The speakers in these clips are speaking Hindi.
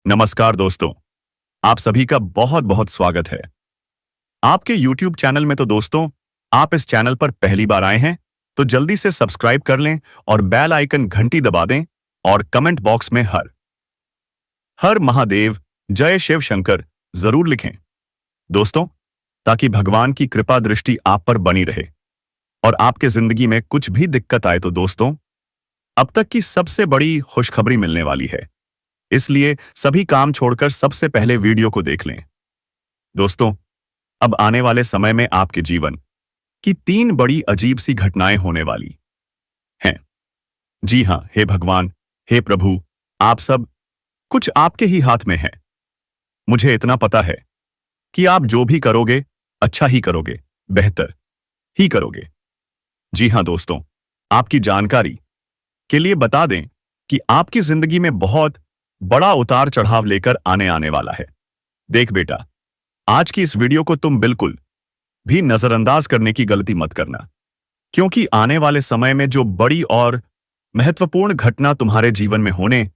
नमस्कार दोस्तों, आप सभी का बहुत बहुत स्वागत है आपके YouTube चैनल में। तो दोस्तों, आप इस चैनल पर पहली बार आए हैं तो जल्दी से सब्सक्राइब कर लें और बेल आइकन घंटी दबा दें और कमेंट बॉक्स में हर हर महादेव जय शिव शंकर जरूर लिखें दोस्तों, ताकि भगवान की कृपा दृष्टि आप पर बनी रहे और आपके जिंदगी में कुछ भी दिक्कत आए तो दोस्तों, अब तक की सबसे बड़ी खुशखबरी मिलने वाली है। इसलिए सभी काम छोड़कर सबसे पहले वीडियो को देख लें दोस्तों। अब आने वाले समय में आपके जीवन की 3 बड़ी अजीब सी घटनाएं होने वाली हैं। जी हां, हे भगवान, हे प्रभु, आप सब कुछ आपके ही हाथ में है। मुझे इतना पता है कि आप जो भी करोगे अच्छा ही करोगे, बेहतर ही करोगे। जी हां दोस्तों, आपकी जानकारी के लिए बता दें कि आपकी जिंदगी में बहुत बड़ा उतार चढ़ाव लेकर आने वाला है। देख बेटा, आज की इस वीडियो को तुम बिल्कुल भी नजरअंदाज करने की गलती मत करना, क्योंकि आने वाले समय में जो बड़ी और महत्वपूर्ण घटना तुम्हारे जीवन में होने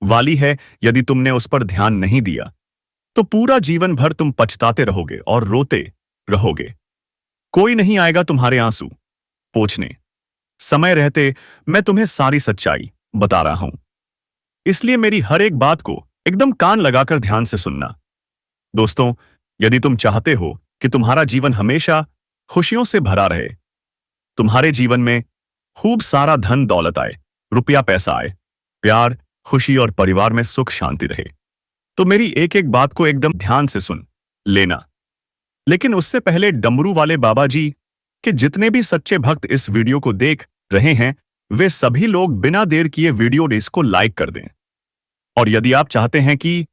वाली है, यदि तुमने उस पर ध्यान नहीं दिया तो पूरा जीवन भर तुम पछताते रहोगे और रोते रहोगे। कोई नहीं आएगा तुम्हारे आंसू पोंछने। समय रहते मैं तुम्हें सारी सच्चाई बता रहा हूं, इसलिए मेरी हर एक बात को एकदम कान लगाकर ध्यान से सुनना। दोस्तों, यदि तुम चाहते हो कि तुम्हारा जीवन हमेशा खुशियों से भरा रहे, तुम्हारे जीवन में खूब सारा धन दौलत आए, रुपया पैसा आए, प्यार खुशी और परिवार में सुख शांति रहे, तो मेरी एक एक बात को एकदम ध्यान से सुन लेना। लेकिन उससे पहले डमरू वाले बाबा जी के जितने भी सच्चे भक्त इस वीडियो को देख रहे हैं, वे सभी लोग बिना देर किए वीडियो इसको लाइक कर दें। और यदि आप चाहते हैं कि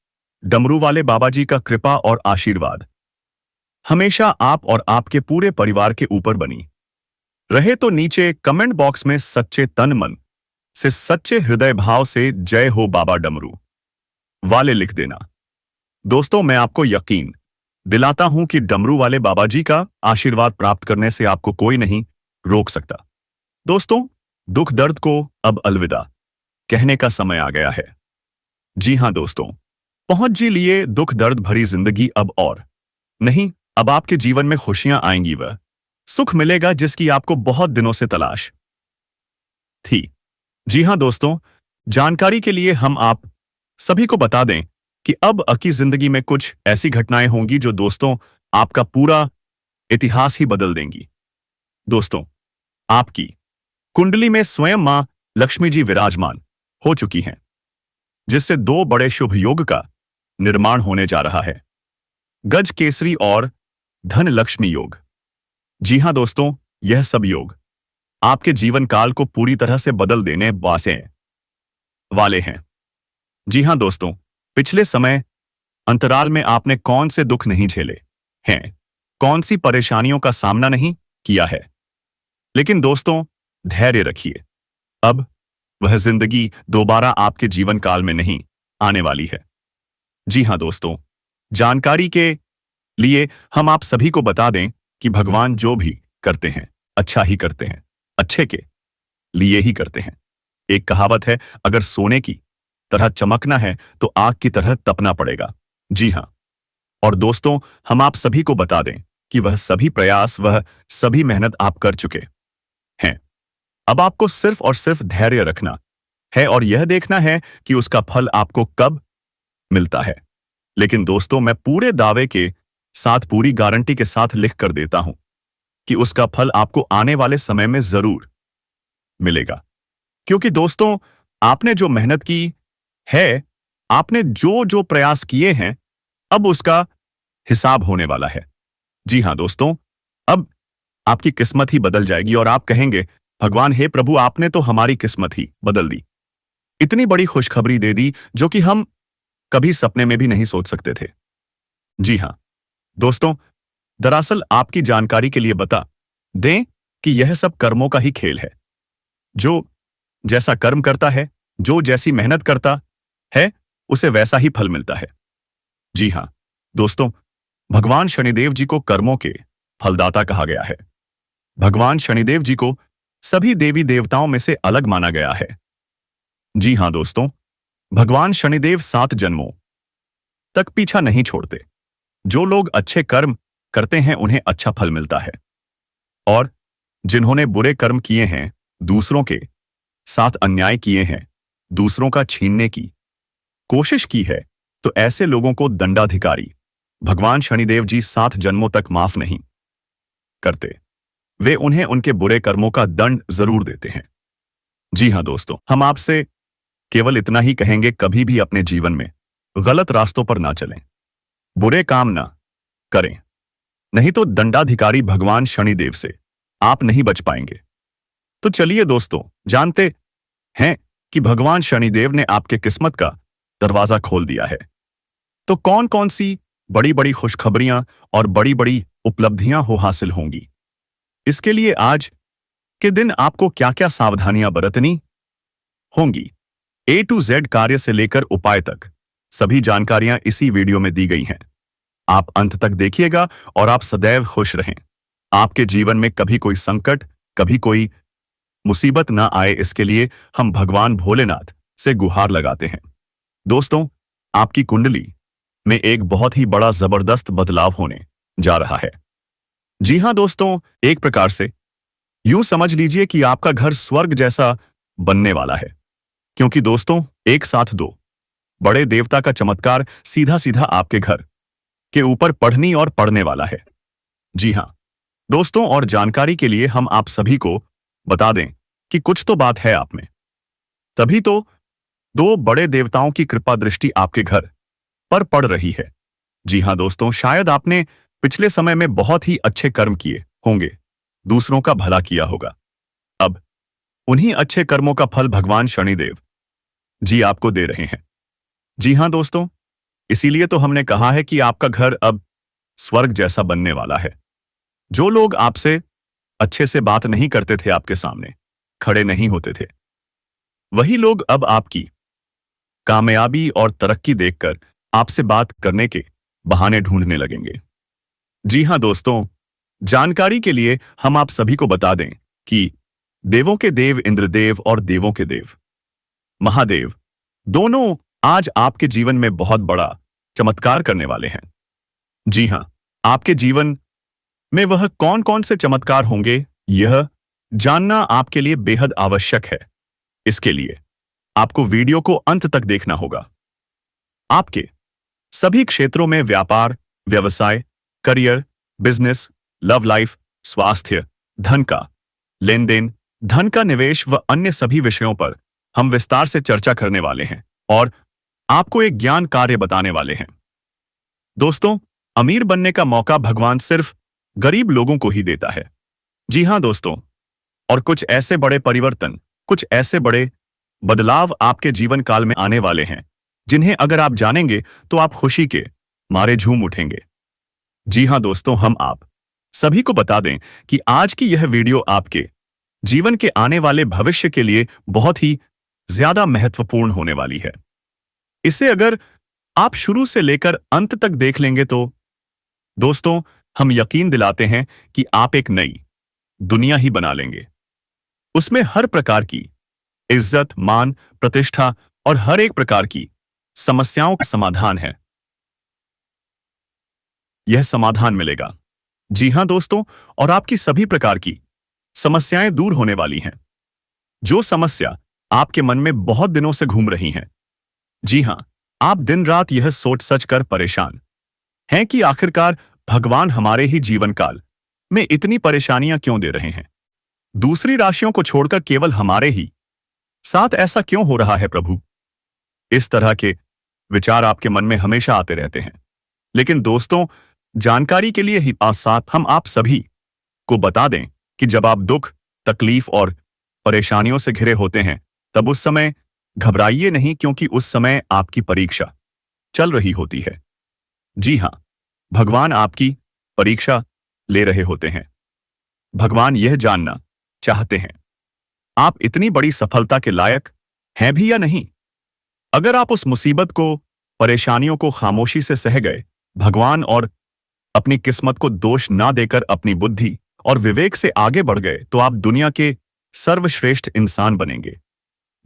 डमरू वाले बाबा जी का कृपा और आशीर्वाद हमेशा आप और आपके पूरे परिवार के ऊपर बनी रहे, तो नीचे कमेंट बॉक्स में सच्चे तन मन से, सच्चे हृदय भाव से जय हो बाबा डमरू वाले लिख देना। दोस्तों, मैं आपको यकीन दिलाता हूं कि डमरू वाले बाबा जी का आशीर्वाद प्राप्त करने से आपको कोई नहीं रोक सकता। दोस्तों, दुख दर्द को अब अलविदा कहने का समय आ गया है। जी हां दोस्तों, पहुंच जी लिए दुख दर्द भरी जिंदगी अब और नहीं। अब आपके जीवन में खुशियां आएंगी, वह सुख मिलेगा जिसकी आपको बहुत दिनों से तलाश थी। जी हां दोस्तों, जानकारी के लिए हम आप सभी को बता दें कि अब आपकी जिंदगी में कुछ ऐसी घटनाएं होंगी जो दोस्तों आपका पूरा इतिहास ही बदल देंगी। दोस्तों, आपकी कुंडली में स्वयं मां लक्ष्मी जी विराजमान हो चुकी हैं, जिससे 2 बड़े शुभ योग का निर्माण होने जा रहा है, गज केसरी और धन लक्ष्मी योग। जी हां दोस्तों, यह सब योग आपके जीवन काल को पूरी तरह से बदल देने वाले हैं। जी हां दोस्तों, पिछले समय अंतराल में आपने कौन से दुख नहीं झेले हैं, कौन सी परेशानियों का सामना नहीं किया है, लेकिन दोस्तों धैर्य रखिए, अब वह जिंदगी दोबारा आपके जीवन काल में नहीं आने वाली है। जी हां दोस्तों, जानकारी के लिए हम आप सभी को बता दें कि भगवान जो भी करते हैं अच्छा ही करते हैं, अच्छे के लिए ही करते हैं। एक कहावत है, अगर सोने की तरह चमकना है तो आग की तरह तपना पड़ेगा। जी हां, और दोस्तों हम आप सभी को बता दें कि वह सभी प्रयास, वह सभी मेहनत आप कर चुके हैं। अब आपको सिर्फ और सिर्फ धैर्य रखना है और यह देखना है कि उसका फल आपको कब मिलता है। लेकिन दोस्तों, मैं पूरे दावे के साथ, पूरी गारंटी के साथ लिख कर देता हूं कि उसका फल आपको आने वाले समय में जरूर मिलेगा, क्योंकि दोस्तों आपने जो मेहनत की है, आपने जो जो प्रयास किए हैं, अब उसका हिसाब होने वाला है। जी हां दोस्तों, अब आपकी किस्मत ही बदल जाएगी और आप कहेंगे, भगवान हे प्रभु, आपने तो हमारी किस्मत ही बदल दी, इतनी बड़ी खुशखबरी दे दी जो कि हम कभी सपने में भी नहीं सोच सकते थे। जी हां दोस्तों, दरअसल आपकी जानकारी के लिए बता दें कि यह सब कर्मों का ही खेल है। जो जैसा कर्म करता है, जो जैसी मेहनत करता है, उसे वैसा ही फल मिलता है। जी हां दोस्तों, भगवान शनिदेव जी को कर्मों के फलदाता कहा गया है। भगवान शनिदेव जी को सभी देवी देवताओं में से अलग माना गया है। जी हां दोस्तों, भगवान शनिदेव 7 जन्मों तक पीछा नहीं छोड़ते। जो लोग अच्छे कर्म करते हैं उन्हें अच्छा फल मिलता है, और जिन्होंने बुरे कर्म किए हैं, दूसरों के साथ अन्याय किए हैं, दूसरों का छीनने की कोशिश की है, तो ऐसे लोगों को दंडाधिकारी भगवान शनिदेव जी 7 जन्मों तक माफ नहीं करते। वे उन्हें उनके बुरे कर्मों का दंड जरूर देते हैं। जी हाँ दोस्तों, हम आपसे केवल इतना ही कहेंगे, कभी भी अपने जीवन में गलत रास्तों पर ना चलें, बुरे काम ना करें, नहीं तो दंडाधिकारी भगवान शनिदेव से आप नहीं बच पाएंगे। तो चलिए दोस्तों, जानते हैं कि भगवान शनिदेव ने आपके किस्मत का दरवाजा खोल दिया है। तो कौन कौन सी बड़ी बड़ी खुशखबरियां और बड़ी बड़ी उपलब्धियां हो हासिल होंगी, इसके लिए आज के दिन आपको क्या क्या सावधानियां बरतनी होंगी, A to Z कार्य से लेकर उपाय तक सभी जानकारियां इसी वीडियो में दी गई हैं। आप अंत तक देखिएगा और आप सदैव खुश रहें। आपके जीवन में कभी कोई संकट, कभी कोई मुसीबत ना आए, इसके लिए हम भगवान भोलेनाथ से गुहार लगाते हैं। दोस्तों, आपकी कुंडली में एक बहुत ही बड़ा जबरदस्त बदलाव होने जा रहा है। जी हां दोस्तों, एक प्रकार से यूं समझ लीजिए कि आपका घर स्वर्ग जैसा बनने वाला है, क्योंकि दोस्तों एक साथ दो बड़े देवता का चमत्कार सीधा सीधा आपके घर के ऊपर पढ़नी और पड़ने वाला है। जी हां दोस्तों, और जानकारी के लिए हम आप सभी को बता दें कि कुछ तो बात है आप में, तभी तो 2 बड़े देवताओं की कृपा दृष्टि आपके घर पर पड़ रही है। जी हां दोस्तों, शायद आपने पिछले समय में बहुत ही अच्छे कर्म किए होंगे, दूसरों का भला किया होगा। अब उन्हीं अच्छे कर्मों का फल भगवान शनिदेव जी आपको दे रहे हैं। जी हां दोस्तों, इसीलिए तो हमने कहा है कि आपका घर अब स्वर्ग जैसा बनने वाला है। जो लोग आपसे अच्छे से बात नहीं करते थे, आपके सामने खड़े नहीं होते थे, वही लोग अब आपकी कामयाबी और तरक्की देखकर आपसे बात करने के बहाने ढूंढने लगेंगे। जी हां दोस्तों, जानकारी के लिए हम आप सभी को बता दें कि देवों के देव इंद्रदेव और देवों के देव महादेव दोनों आज आपके जीवन में बहुत बड़ा चमत्कार करने वाले हैं। जी हां, आपके जीवन में वह कौन कौन से चमत्कार होंगे, यह जानना आपके लिए बेहद आवश्यक है। इसके लिए आपको वीडियो को अंत तक देखना होगा। आपके सभी क्षेत्रों में व्यापार, व्यवसाय, करियर, बिजनेस, लव लाइफ, स्वास्थ्य, धन का लेन देन, धन का निवेश व अन्य सभी विषयों पर हम विस्तार से चर्चा करने वाले हैं और आपको एक ज्ञान कार्य बताने वाले हैं। दोस्तों, अमीर बनने का मौका भगवान सिर्फ गरीब लोगों को ही देता है। जी हां दोस्तों, और कुछ ऐसे बड़े परिवर्तन, कुछ ऐसे बड़े बदलाव आपके जीवन काल में आने वाले हैं, जिन्हें अगर आप जानेंगे तो आप खुशी के मारे झूम उठेंगे। जी हां दोस्तों, हम आप सभी को बता दें कि आज की यह वीडियो आपके जीवन के आने वाले भविष्य के लिए बहुत ही ज्यादा महत्वपूर्ण होने वाली है। इसे अगर आप शुरू से लेकर अंत तक देख लेंगे तो दोस्तों, हम यकीन दिलाते हैं कि आप एक नई दुनिया ही बना लेंगे। उसमें हर प्रकार की इज्जत, मान, प्रतिष्ठा और हर एक प्रकार की समस्याओं का समाधान है। यह समाधान मिलेगा। जी हां दोस्तों, और आपकी सभी प्रकार की समस्याएं दूर होने वाली हैं। जो समस्या आपके मन में बहुत दिनों से घूम रही हैं, जी हां, आप दिन रात यह सोच सच कर परेशान हैं कि आखिरकार भगवान हमारे ही जीवन काल में इतनी परेशानियां क्यों दे रहे हैं, दूसरी राशियों को छोड़कर केवल हमारे ही साथ ऐसा क्यों हो रहा है प्रभु। इस तरह के विचार आपके मन में हमेशा आते रहते हैं। लेकिन दोस्तों, जानकारी के लिए ही साथ हम आप सभी को बता दें कि जब आप दुख, तकलीफ और परेशानियों से घिरे होते हैं, तब उस समय घबराइए नहीं, क्योंकि उस समय आपकी परीक्षा चल रही होती है। जी हां, भगवान आपकी परीक्षा ले रहे होते हैं। भगवान यह जानना चाहते हैं आप इतनी बड़ी सफलता के लायक हैं भी या नहीं। अगर आप उस मुसीबत को, परेशानियों को खामोशी से सह गए, भगवान और अपनी किस्मत को दोष ना देकर अपनी बुद्धि और विवेक से आगे बढ़ गए, तो आप दुनिया के सर्वश्रेष्ठ इंसान बनेंगे,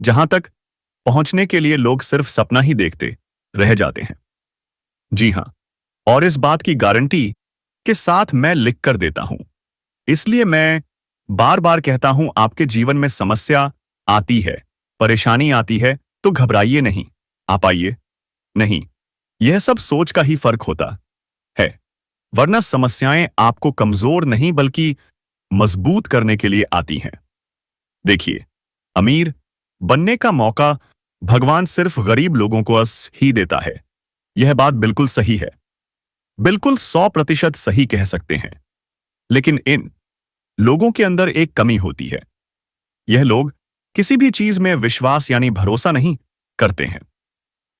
जहां तक पहुंचने के लिए लोग सिर्फ सपना ही देखते रह जाते हैं। जी हाँ, और इस बात की गारंटी के साथ मैं लिख कर देता हूं। इसलिए मैं बार बार कहता हूं, आपके जीवन में समस्या आती है, परेशानी आती है, तो घबराइए नहीं, आप आइए। नहीं, यह सब सोच का ही फर्क होता है। वरना समस्याएं आपको कमजोर नहीं बल्कि मजबूत करने के लिए आती हैं। देखिए, अमीर बनने का मौका भगवान सिर्फ गरीब लोगों को ही देता है। यह बात बिल्कुल सही है, बिल्कुल 100% सही कह सकते हैं। लेकिन इन लोगों के अंदर एक कमी होती है। यह लोग किसी भी चीज में विश्वास यानी भरोसा नहीं करते हैं।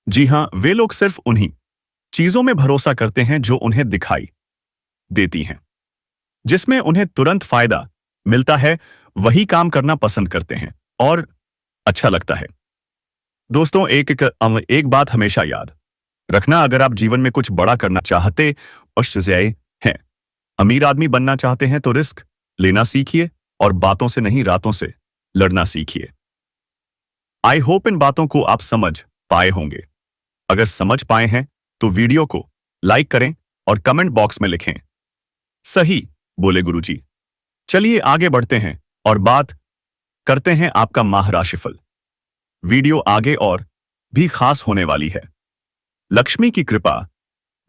जी हां, वे लोग सिर्फ उन्हीं चीजों में भरोसा करते हैं जो उन्हें दिखाई देती हैं, जिसमें उन्हें तुरंत फायदा मिलता है। वही काम करना पसंद करते हैं और अच्छा लगता है। दोस्तों, एक बात हमेशा याद रखना, अगर आप जीवन में कुछ बड़ा करना चाहते और हैं, अमीर आदमी बनना चाहते हैं, तो रिस्क लेना सीखिए और बातों से नहीं, रातों से लड़ना सीखिए। आई होप इन बातों को आप समझ पाए होंगे। अगर समझ पाए हैं तो वीडियो को लाइक करें और कमेंट बॉक्स में लिखें, सही बोले गुरुजी। चलिए आगे बढ़ते हैं और बात करते हैं आपका माह राशिफल। वीडियो आगे और भी खास होने वाली है। लक्ष्मी की कृपा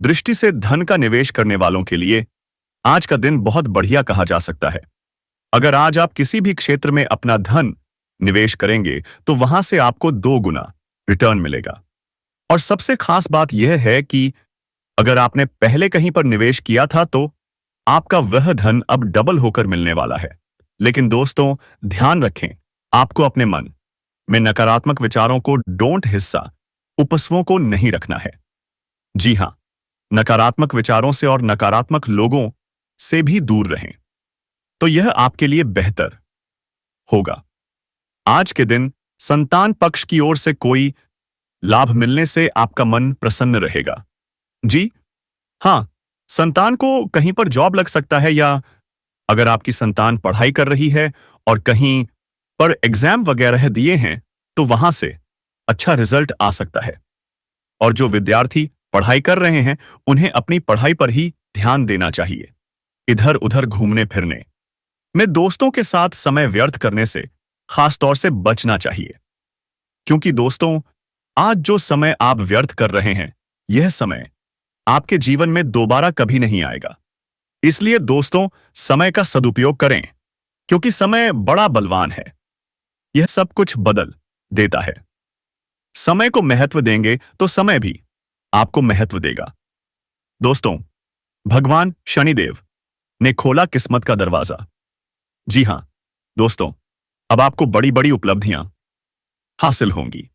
दृष्टि से धन का निवेश करने वालों के लिए आज का दिन बहुत बढ़िया कहा जा सकता है। अगर आज आप किसी भी क्षेत्र में अपना धन निवेश करेंगे तो वहां से आपको 2 गुना रिटर्न मिलेगा। और सबसे खास बात यह है कि अगर आपने पहले कहीं पर निवेश किया था तो आपका वह धन अब डबल होकर मिलने वाला है। लेकिन दोस्तों, ध्यान रखें, आपको अपने मन में नकारात्मक विचारों को डोंट हिस्सा उपसवों को नहीं रखना है। जी हां, नकारात्मक विचारों से और नकारात्मक लोगों से भी दूर रहें, तो यह आपके लिए बेहतर होगा। आज के दिन संतान पक्ष की ओर से कोई लाभ मिलने से आपका मन प्रसन्न रहेगा। जी हां, संतान को कहीं पर जॉब लग सकता है, या अगर आपकी संतान पढ़ाई कर रही है और कहीं पर एग्जाम वगैरह दिए हैं तो वहां से अच्छा रिजल्ट आ सकता है। और जो विद्यार्थी पढ़ाई कर रहे हैं उन्हें अपनी पढ़ाई पर ही ध्यान देना चाहिए। इधर उधर घूमने फिरने में, दोस्तों के साथ समय व्यर्थ करने से खास तौर से बचना चाहिए। क्योंकि दोस्तों, आज जो समय आप व्यर्थ कर रहे हैं, यह समय आपके जीवन में दोबारा कभी नहीं आएगा। इसलिए दोस्तों, समय का सदुपयोग करें, क्योंकि समय बड़ा बलवान है। यह सब कुछ बदल देता है। समय को महत्व देंगे तो समय भी आपको महत्व देगा। दोस्तों, भगवान शनिदेव ने खोला किस्मत का दरवाजा। जी हां दोस्तों, अब आपको बड़ी बड़ी उपलब्धियां हासिल होंगी।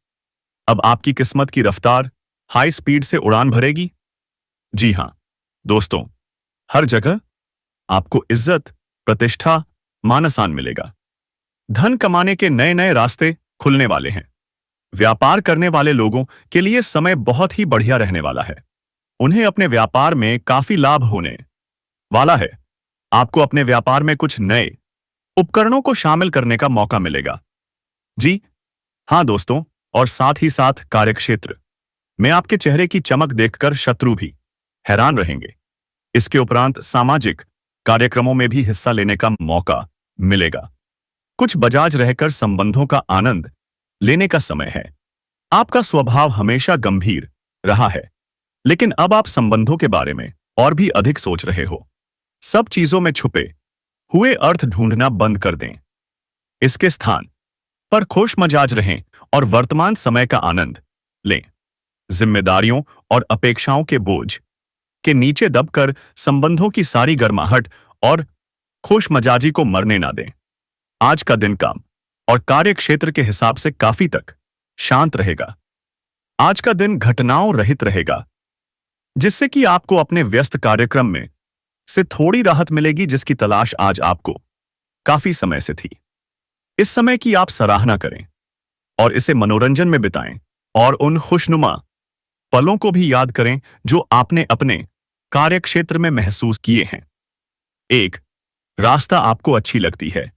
अब आपकी किस्मत की रफ्तार हाई स्पीड से उड़ान भरेगी। जी हां दोस्तों, हर जगह आपको इज्जत, प्रतिष्ठा, मान सम्मान मिलेगा। धन कमाने के नए नए रास्ते खुलने वाले हैं। व्यापार करने वाले लोगों के लिए समय बहुत ही बढ़िया रहने वाला है। उन्हें अपने व्यापार में काफी लाभ होने वाला है। आपको अपने व्यापार में कुछ नए उपकरणों को शामिल करने का मौका मिलेगा। जी हां दोस्तों, और साथ ही साथ कार्यक्षेत्र में आपके चेहरे की चमक देखकर शत्रु भी हैरान रहेंगे। इसके उपरांत सामाजिक कार्यक्रमों में भी हिस्सा लेने का मौका मिलेगा। कुछ बजाज रहकर संबंधों का आनंद लेने का समय है। आपका स्वभाव हमेशा गंभीर रहा है, लेकिन अब आप संबंधों के बारे में और भी अधिक सोच रहे हो। सब चीजों में छुपे हुए अर्थ ढूंढना बंद कर दें। इसके स्थान पर खुश मजाज रहें और वर्तमान समय का आनंद लें। जिम्मेदारियों और अपेक्षाओं के बोझ के नीचे दबकर संबंधों की सारी गर्माहट और खुश मजाजी को मरने ना दें। आज का दिन काम और कार्य क्षेत्र के हिसाब से काफी तक शांत रहेगा। आज का दिन घटनाओं रहित रहेगा, जिससे कि आपको अपने व्यस्त कार्यक्रम में से थोड़ी राहत मिलेगी, जिसकी तलाश आज आपको काफी समय से थी। इस समय की आप सराहना करें और इसे मनोरंजन में बिताएं और उन खुशनुमा पलों को भी याद करें जो आपने अपने कार्यक्षेत्र में महसूस किए हैं। एक रास्ता आपको अच्छी लगती है,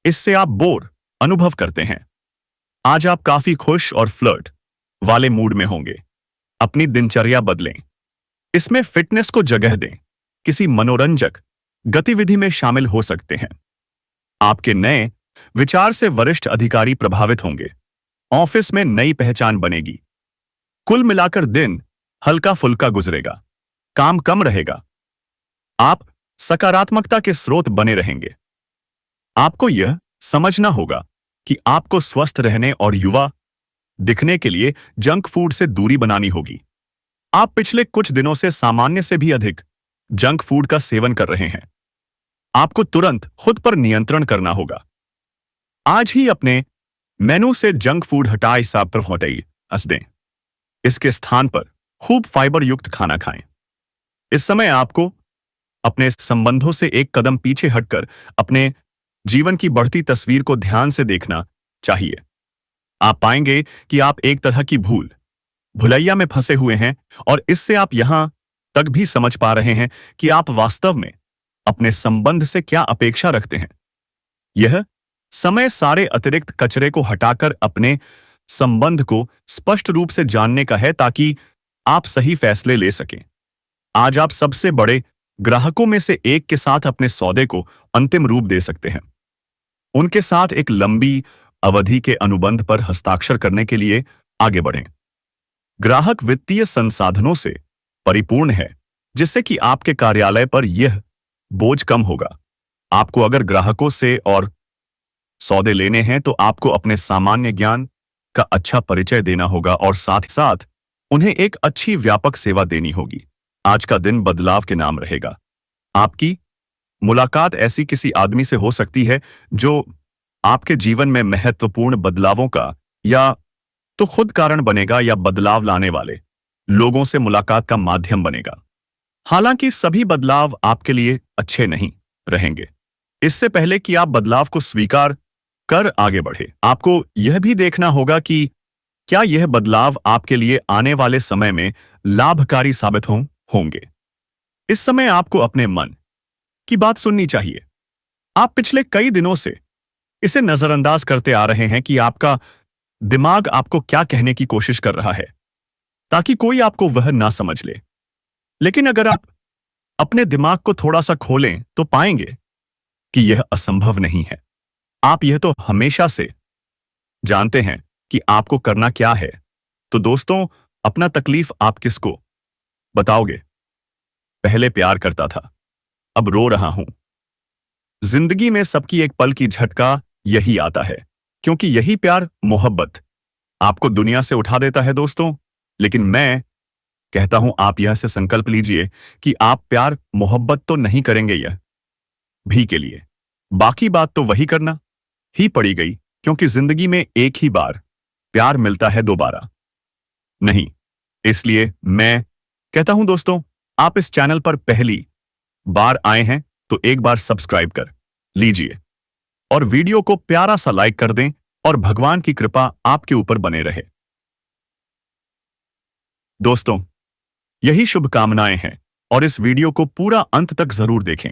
इससे आप बोर अनुभव करते हैं। आज आप काफी खुश और फ्लर्ट वाले मूड में होंगे। अपनी दिनचर्या बदलें इसमें फिटनेस को जगह दें, किसी मनोरंजक गतिविधि में शामिल हो सकते हैं। आपके नए विचार से वरिष्ठ अधिकारी प्रभावित होंगे। ऑफिस में नई पहचान बनेगी। कुल मिलाकर दिन हल्का फुल्का गुजरेगा। काम कम रहेगा। आप सकारात्मकता के स्रोत बने रहेंगे। आपको यह समझना होगा कि आपको स्वस्थ रहने और युवा दिखने के लिए जंक फूड से दूरी बनानी होगी। आप पिछले कुछ दिनों से सामान्य से भी अधिक जंक फूड का सेवन कर रहे हैं। आपको तुरंत खुद पर नियंत्रण करना होगा। आज ही अपने मेनू से जंक फूड हटाए साब पर हटाइए हंस दें। इसके स्थान पर खूब फाइबर युक्त खाना खाएं। इस समय आपको अपने संबंधों से एक कदम पीछे हटकर अपने जीवन की बढ़ती तस्वीर को ध्यान से देखना चाहिए। आप पाएंगे कि आप एक तरह की भुलैया में फंसे हुए हैं और इससे आप यहां तक भी समझ पा रहे हैं कि आप वास्तव में अपने संबंध से क्या अपेक्षा रखते हैं। यह समय सारे अतिरिक्त कचरे को हटाकर अपने संबंध को स्पष्ट रूप से जानने का है ताकि आप सही फैसले ले सकें। आज आप सबसे बड़े ग्राहकों में से एक के साथ अपने सौदे को अंतिम रूप दे सकते हैं। उनके साथ एक लंबी अवधि के अनुबंध पर हस्ताक्षर करने के लिए आगे बढ़ें। ग्राहक वित्तीय संसाधनों से परिपूर्ण है, जिससे कि आपके कार्यालय पर यह बोझ कम होगा। आपको अगर ग्राहकों से और सौदे लेने हैं तो आपको अपने सामान्य ज्ञान का अच्छा परिचय देना होगा और साथ ही साथ उन्हें एक अच्छी व्यापक सेवा देनी होगी। आज का दिन बदलाव के नाम रहेगा। आपकी मुलाकात ऐसी किसी आदमी से हो सकती है जो आपके जीवन में महत्वपूर्ण बदलावों का या तो खुद कारण बनेगा या बदलाव लाने वाले लोगों से मुलाकात का माध्यम बनेगा। हालांकि सभी बदलाव आपके लिए अच्छे नहीं रहेंगे। इससे पहले कि आप बदलाव को स्वीकार कर आगे बढ़े, आपको यह भी देखना होगा कि क्या यह बदलाव आपके लिए आने वाले समय में लाभकारी साबित होंगे। इस समय आपको अपने मन की बात सुननी चाहिए। आप पिछले कई दिनों से इसे नजरअंदाज करते आ रहे हैं कि आपका दिमाग आपको क्या कहने की कोशिश कर रहा है ताकि कोई आपको वह ना समझ ले। लेकिन अगर आप अपने दिमाग को थोड़ा सा खोलें तो पाएंगे कि यह असंभव नहीं है। आप यह तो हमेशा से जानते हैं कि आपको करना क्या है। तो दोस्तों, अपना तकलीफ आप किसको बताओगे? पहले प्यार करता था, अब रो रहा हूं। जिंदगी में सबकी एक पल की झटका यही आता है, क्योंकि यही प्यार मोहब्बत आपको दुनिया से उठा देता है दोस्तों। लेकिन मैं कहता हूं, आप यह से संकल्प लीजिए कि आप प्यार मोहब्बत तो नहीं करेंगे यह भी के लिए। बाकी बात तो वही करना ही पड़ी गई, क्योंकि जिंदगी में एक ही बार प्यार मिलता है, दोबारा नहीं। इसलिए मैं कहता हूं दोस्तों, आप इस चैनल पर पहली बार आए हैं तो एक बार सब्सक्राइब कर लीजिए और वीडियो को प्यारा सा लाइक कर दें और भगवान की कृपा आपके ऊपर बने रहे। दोस्तों, यही शुभकामनाएं हैं और इस वीडियो को पूरा अंत तक जरूर देखें।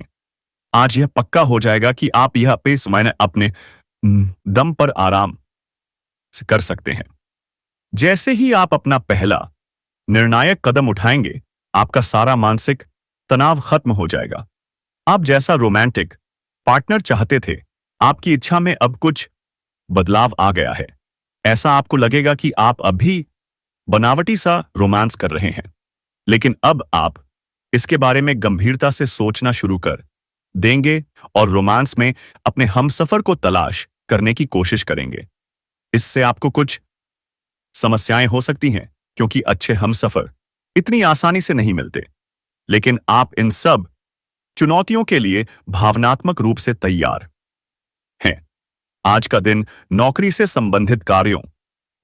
आज यह पक्का हो जाएगा कि आप यह अपने दम पर आराम से कर सकते हैं। जैसे ही आप अपना पहला निर्णायक कदम उठाएंगे, आपका सारा मानसिक तनाव खत्म हो जाएगा। आप जैसा रोमांटिक पार्टनर चाहते थे, आपकी इच्छा में अब कुछ बदलाव आ गया है। ऐसा आपको लगेगा कि आप अभी बनावटी सा रोमांस कर रहे हैं, लेकिन अब आप इसके बारे में गंभीरता से सोचना शुरू कर देंगे और रोमांस में अपने हमसफर को तलाश करने की कोशिश करेंगे। इससे आपको कुछ समस्याएं हो सकती हैं, क्योंकि अच्छे हमसफर इतनी आसानी से नहीं मिलते। लेकिन आप इन सब चुनौतियों के लिए भावनात्मक रूप से तैयार हैं। आज का दिन नौकरी से संबंधित कार्यों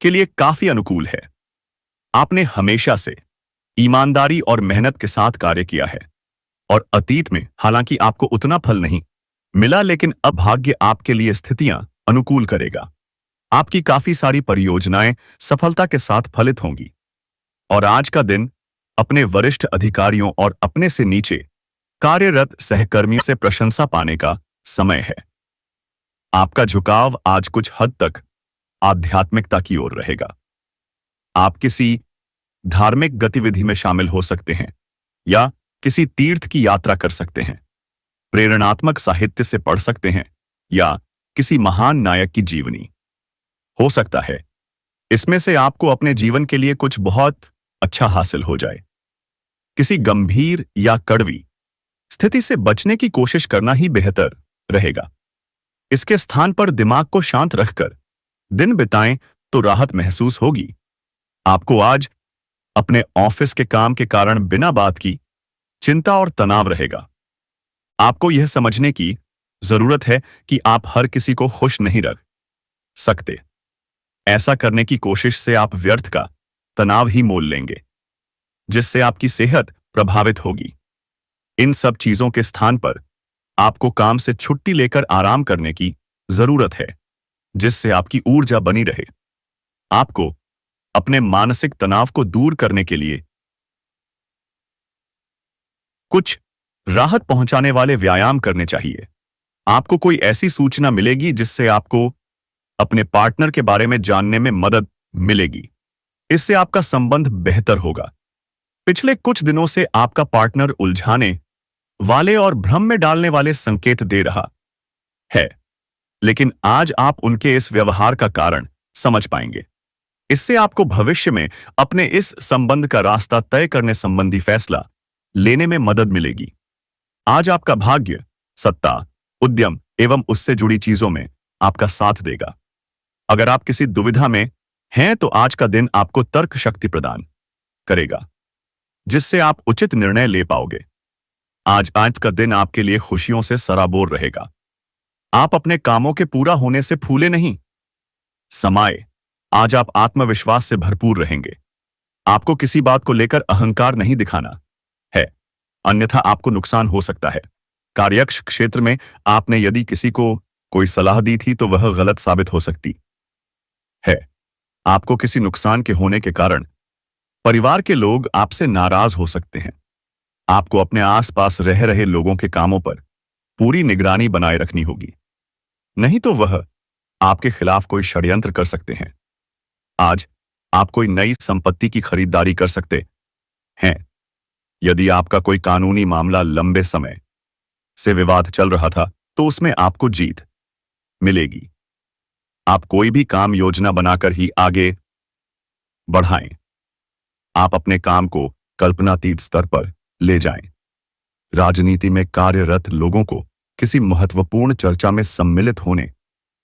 के लिए काफी अनुकूल है। आपने हमेशा से ईमानदारी और मेहनत के साथ कार्य किया है और अतीत में हालांकि आपको उतना फल नहीं मिला, लेकिन अब भाग्य आपके लिए स्थितियां अनुकूल करेगा। आपकी काफी सारी परियोजनाएं सफलता के साथ फलित होंगी और आज का दिन अपने वरिष्ठ अधिकारियों और अपने से नीचे कार्यरत सहकर्मियों से प्रशंसा पाने का समय है। आपका झुकाव आज कुछ हद तक आध्यात्मिकता की ओर रहेगा। आप किसी धार्मिक गतिविधि में शामिल हो सकते हैं या किसी तीर्थ की यात्रा कर सकते हैं, प्रेरणात्मक साहित्य से पढ़ सकते हैं या किसी महान नायक की जीवनी। हो सकता है इसमें से आपको अपने जीवन के लिए कुछ बहुत अच्छा हासिल हो जाए। किसी गंभीर या कड़वी स्थिति से बचने की कोशिश करना ही बेहतर रहेगा। इसके स्थान पर दिमाग को शांत रखकर दिन बिताएं तो राहत महसूस होगी। आपको आज अपने ऑफिस के काम के कारण बिना बात की चिंता और तनाव रहेगा। आपको यह समझने की जरूरत है कि आप हर किसी को खुश नहीं रख सकते। ऐसा करने की कोशिश से आप व्यर्थ का तनाव ही मोल लेंगे, जिससे आपकी सेहत प्रभावित होगी। इन सब चीजों के स्थान पर आपको काम से छुट्टी लेकर आराम करने की जरूरत है, जिससे आपकी ऊर्जा बनी रहे। आपको अपने मानसिक तनाव को दूर करने के लिए कुछ राहत पहुंचाने वाले व्यायाम करने चाहिए। आपको कोई ऐसी सूचना मिलेगी जिससे आपको अपने पार्टनर के बारे में जानने में मदद मिलेगी। इससे आपका संबंध बेहतर होगा। पिछले कुछ दिनों से आपका पार्टनर उलझाने वाले और भ्रम में डालने वाले संकेत दे रहा है, लेकिन आज आप उनके इस व्यवहार का कारण समझ पाएंगे। इससे आपको भविष्य में अपने इस संबंध का रास्ता तय करने संबंधी फैसला लेने में मदद मिलेगी। आज आपका भाग्य, सत्ता, उद्यम एवं उससे जुड़ी चीजों में आपका साथ देगा। अगर आप किसी दुविधा में हैं तो आज का दिन आपको तर्क शक्ति प्रदान करेगा, जिससे आप उचित निर्णय ले पाओगे। आज का दिन आपके लिए खुशियों से सराबोर रहेगा। आप अपने कामों के पूरा होने से फूले नहीं समाये। आज आप आत्मविश्वास से भरपूर रहेंगे। आपको किसी बात को लेकर अहंकार नहीं दिखाना है, अन्यथा आपको नुकसान हो सकता है। कार्यक्ष क्षेत्र में आपने यदि किसी को कोई सलाह दी थी तो वह गलत साबित हो सकती है। आपको किसी नुकसान के होने के कारण परिवार के लोग आपसे नाराज हो सकते हैं। आपको अपने आसपास रह रहे लोगों के कामों पर पूरी निगरानी बनाए रखनी होगी, नहीं तो वह आपके खिलाफ कोई षड्यंत्र कर सकते हैं। आज आप कोई नई संपत्ति की खरीदारी कर सकते हैं। यदि आपका कोई कानूनी मामला लंबे समय से विवाद चल रहा था तो उसमें आपको जीत मिलेगी। आप कोई भी काम योजना बनाकर ही आगे बढ़ाएं। आप अपने काम को कल्पनातीत स्तर पर ले जाएं। राजनीति में कार्यरत लोगों को किसी महत्वपूर्ण चर्चा में सम्मिलित होने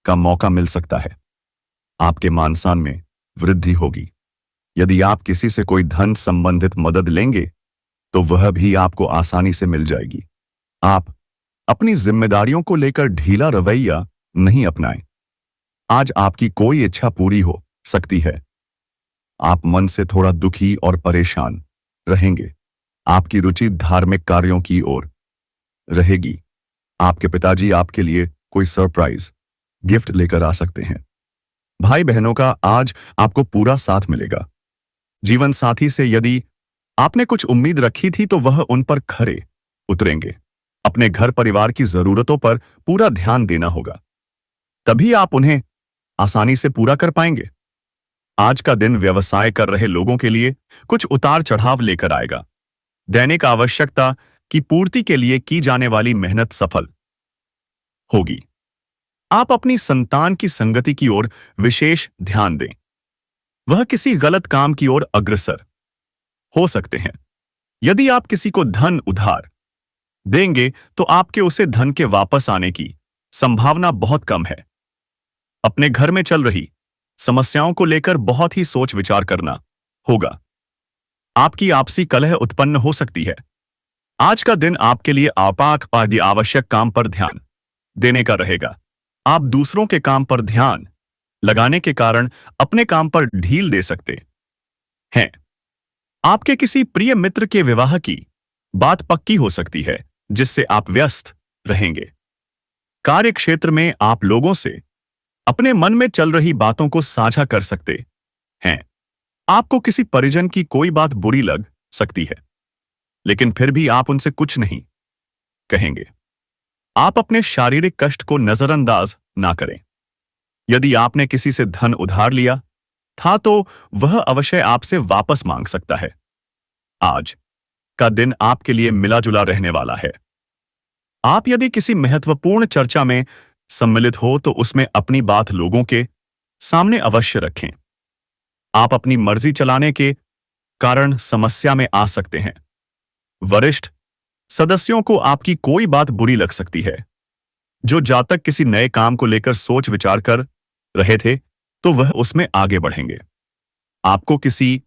का मौका मिल सकता है। आपके मान-सम्मान में वृद्धि होगी। यदि आप किसी से कोई धन संबंधित मदद लेंगे तो वह भी आपको आसानी से मिल जाएगी। आप अपनी जिम्मेदारियों को लेकर ढीला रवैया नहीं अपनाएं। आज आपकी कोई इच्छा पूरी हो सकती है। आप मन से थोड़ा दुखी और परेशान रहेंगे। आपकी रुचि धार्मिक कार्यों की ओर रहेगी। आपके पिताजी आपके लिए कोई सरप्राइज गिफ्ट लेकर आ सकते हैं। भाई बहनों का आज आपको पूरा साथ मिलेगा। जीवन साथी से यदि आपने कुछ उम्मीद रखी थी तो वह उन पर खरे उतरेंगे। अपने घर परिवार की जरूरतों पर पूरा ध्यान देना होगा, तभी आप उन्हें आसानी से पूरा कर पाएंगे। आज का दिन व्यवसाय कर रहे लोगों के लिए कुछ उतार चढ़ाव लेकर आएगा। दैनिक आवश्यकता की पूर्ति के लिए की जाने वाली मेहनत सफल होगी। आप अपनी संतान की संगति की ओर विशेष ध्यान दें। वह किसी गलत काम की ओर अग्रसर हो सकते हैं। यदि आप किसी को धन उधार देंगे तो आपके उसे धन के वापस आने की संभावना बहुत कम है। अपने घर में चल रही समस्याओं को लेकर बहुत ही सोच विचार करना होगा। आपकी आपसी कलह उत्पन्न हो सकती है। आज का दिन आपके लिए आपात आदि आवश्यक काम पर ध्यान देने का रहेगा। आप दूसरों के काम पर ध्यान लगाने के कारण अपने काम पर ढील दे सकते हैं। आपके किसी प्रिय मित्र के विवाह की बात पक्की हो सकती है, जिससे आप व्यस्त रहेंगे। कार्य क्षेत्र में आप लोगों से अपने मन में चल रही बातों को साझा कर सकते हैं। आपको किसी परिजन की कोई बात बुरी लग सकती है, लेकिन फिर भी आप उनसे कुछ नहीं कहेंगे। आप अपने शारीरिक कष्ट को नजरअंदाज ना करें। यदि आपने किसी से धन उधार लिया था तो वह अवश्य आपसे वापस मांग सकता है। आज का दिन आपके लिए मिला जुला रहने वाला है। आप यदि किसी महत्वपूर्ण चर्चा में सम्मिलित हो तो उसमें अपनी बात लोगों के सामने अवश्य रखें। आप अपनी मर्जी चलाने के कारण समस्या में आ सकते हैं। वरिष्ठ सदस्यों को आपकी कोई बात बुरी लग सकती है। जो जातक किसी नए काम को लेकर सोच विचार कर रहे थे तो वह उसमें आगे बढ़ेंगे। आपको किसी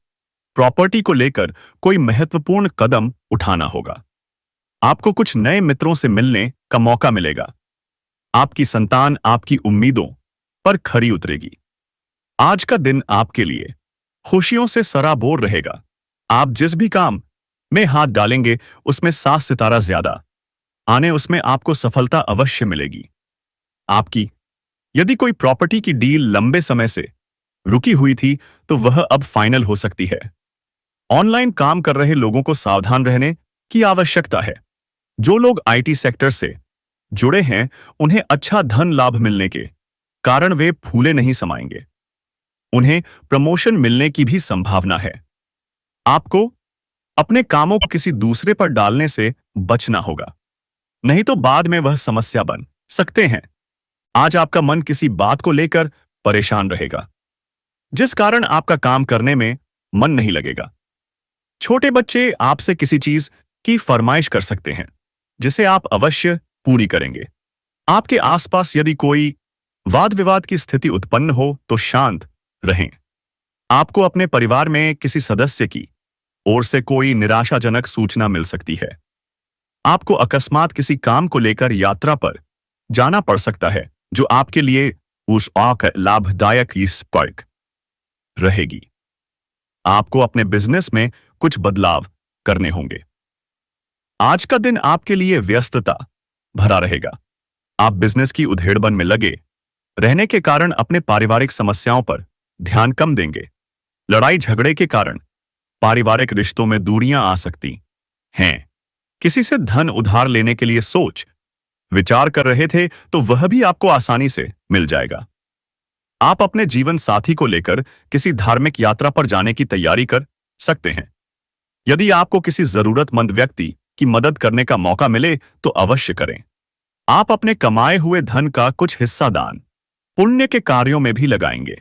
प्रॉपर्टी को लेकर कोई महत्वपूर्ण कदम उठाना होगा। आपको कुछ नए मित्रों से मिलने का मौका मिलेगा। आपकी संतान आपकी उम्मीदों पर खरी उतरेगी। आज का दिन आपके लिए खुशियों से सराबोर रहेगा। आप जिस भी काम में हाथ डालेंगे उसमें 7 सितारा ज्यादा आने उसमें आपको सफलता अवश्य मिलेगी। आपकी यदि कोई प्रॉपर्टी की डील लंबे समय से रुकी हुई थी तो वह अब फाइनल हो सकती है। ऑनलाइन काम कर रहे लोगों को सावधान रहने की आवश्यकता है। जो लोग आईटी सेक्टर से जुड़े हैं उन्हें अच्छा धन लाभ मिलने के कारण वे फूले नहीं समाएंगे। उन्हें प्रमोशन मिलने की भी संभावना है। आपको अपने कामों को किसी दूसरे पर डालने से बचना होगा, नहीं तो बाद में वह समस्या बन सकते हैं। आज आपका मन किसी बात को लेकर परेशान रहेगा जिस कारण आपका काम करने में मन नहीं लगेगा। छोटे बच्चे आपसे किसी चीज की फरमाइश कर सकते हैं जिसे आप अवश्य पूरी करेंगे। आपके आसपास यदि कोई वाद विवाद की स्थिति उत्पन्न हो तो शांत रहें। आपको अपने परिवार में किसी सदस्य की ओर से कोई निराशाजनक सूचना मिल सकती है। आपको अकस्मात किसी काम को लेकर यात्रा पर जाना पड़ सकता है जो आपके लिए उस लाभदायक रहेगी। आपको अपने बिजनेस में कुछ बदलाव करने होंगे। आज का दिन आपके लिए व्यस्तता भरा रहेगा। आप बिजनेस की उधेड़बन में लगे रहने के कारण अपने पारिवारिक समस्याओं पर ध्यान कम देंगे। लड़ाई झगड़े के कारण पारिवारिक रिश्तों में दूरियां आ सकती हैं। किसी से धन उधार लेने के लिए सोच विचार कर रहे थे तो वह भी आपको आसानी से मिल जाएगा। आप अपने जीवन साथी को लेकर किसी धार्मिक यात्रा पर जाने की तैयारी कर सकते हैं। यदि आपको किसी जरूरतमंद व्यक्ति की मदद करने का मौका मिले तो अवश्य करें। आप अपने कमाए हुए धन का कुछ हिस्सा दान पुण्य के कार्यों में भी लगाएंगे।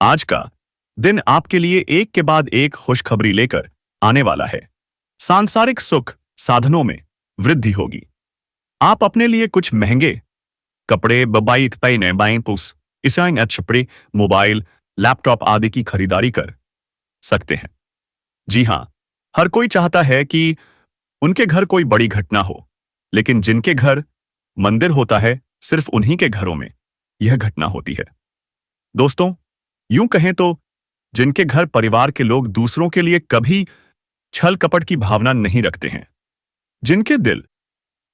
आज का दिन आपके लिए एक के बाद एक खुशखबरी लेकर आने वाला है। सांसारिक सुख साधनों में वृद्धि होगी। आप अपने लिए कुछ महंगे कपड़े छपड़े मोबाइल लैपटॉप आदि की खरीदारी कर सकते हैं। जी हां, हर कोई चाहता है कि उनके घर कोई बड़ी घटना हो, लेकिन जिनके घर मंदिर होता है सिर्फ उन्हीं के घरों में यह घटना होती है। दोस्तों, यूं कहें तो जिनके घर परिवार के लोग दूसरों के लिए कभी छल कपट की भावना नहीं रखते हैं, जिनके दिल।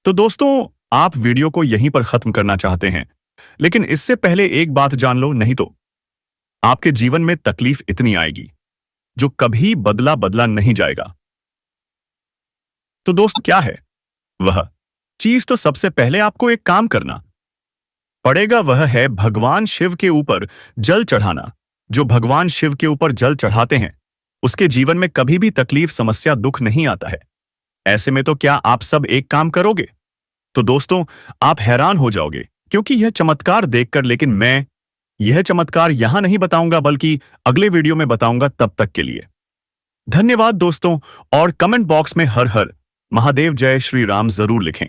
तो दोस्तों, आप वीडियो को यहीं पर खत्म करना चाहते हैं, लेकिन इससे पहले एक बात जान लो, नहीं तो आपके जीवन में तकलीफ इतनी आएगी जो कभी बदला नहीं जाएगा। तो दोस्त, क्या है वह चीज? तो सबसे पहले आपको एक काम करना पड़ेगा, वह है भगवान शिव के ऊपर जल चढ़ाना। जो भगवान शिव के ऊपर जल चढ़ाते हैं उसके जीवन में कभी भी तकलीफ समस्या दुख नहीं आता है। ऐसे में तो क्या आप सब एक काम करोगे? तो दोस्तों, आप हैरान हो जाओगे क्योंकि यह चमत्कार देखकर, लेकिन मैं यह चमत्कार यहां नहीं बताऊंगा बल्कि अगले वीडियो में बताऊंगा। तब तक के लिए धन्यवाद दोस्तों, और कमेंट बॉक्स में हर हर महादेव जय श्री राम जरूर लिखें।